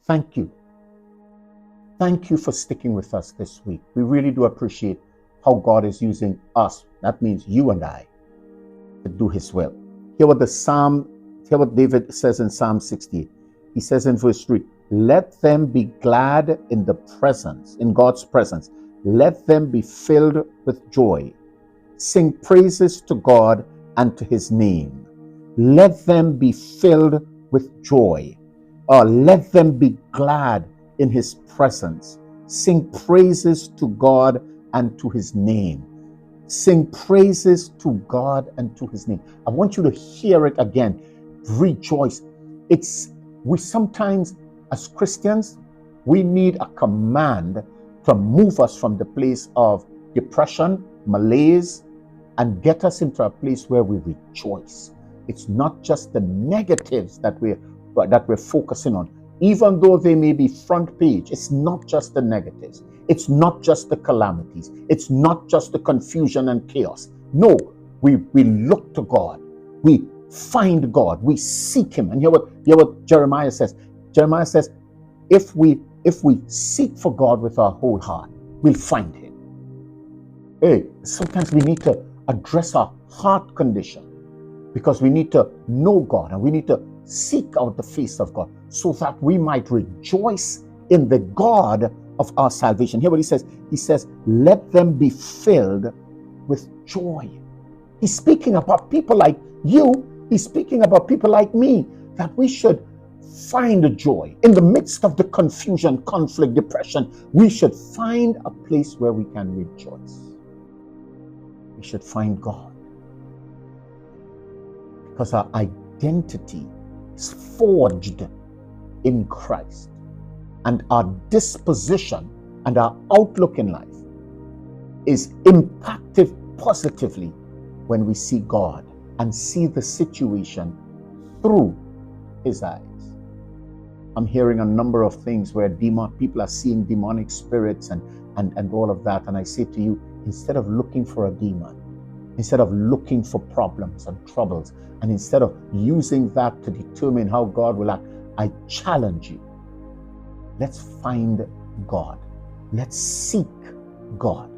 Thank you. Thank you for sticking with us this week. We really do appreciate how God is using us. That means you and I, to do his will. Hear what David says in Psalm 68. He says in verse 3, let them be glad in God's presence. Let them be filled with joy. Sing praises to God and to his name. Let them be filled with joy. Or let them be glad in his presence. Sing praises to God and to his name. Sing praises to God and to his name. I want you to hear it again. Rejoice. We sometimes, as Christians, we need a command to move us from the place of depression, malaise, and get us into a place where we rejoice. It's not just the negatives that we're focusing on. Even though they may be front page, it's not just the negatives. It's not just the calamities. It's not just the confusion and chaos. No, we look to God. We find God. We seek him. And hear what Jeremiah says. Jeremiah says, if we seek for God with our whole heart, we'll find him. Hey, sometimes we need to address our heart condition, because we need to know God and we need to seek out the face of God so that we might rejoice in the God of our salvation. Hear what he says. He says, let them be filled with joy. He's speaking about people like you. He's speaking about people like me, that we should find the joy in the midst of the confusion, conflict, depression. We should find a place where we can rejoice. We should find God, because our identity is forged in Christ, and our disposition and our outlook in life is impacted positively when we see God and see the situation through his eyes. I'm hearing a number of things where people are seeing demonic spirits and all of that, and I say to you, instead of looking for a demon, instead of looking for problems and troubles, and instead of using that to determine how God will act, I challenge you. Let's find God. Let's seek God.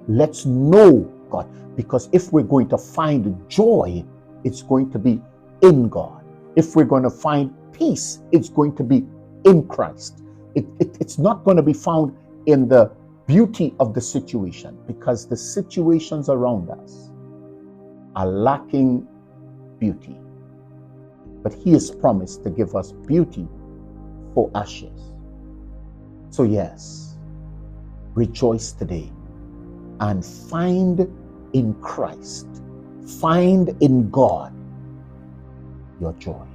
Let's know God. Because if we're going to find joy, it's going to be in God. If we're going to find peace, it's going to be in Christ. It's not going to be found in the beauty of the situation, because the situations around us are lacking beauty. But he has promised to give us beauty for ashes. So yes, rejoice today and find in Christ, find in God your joy.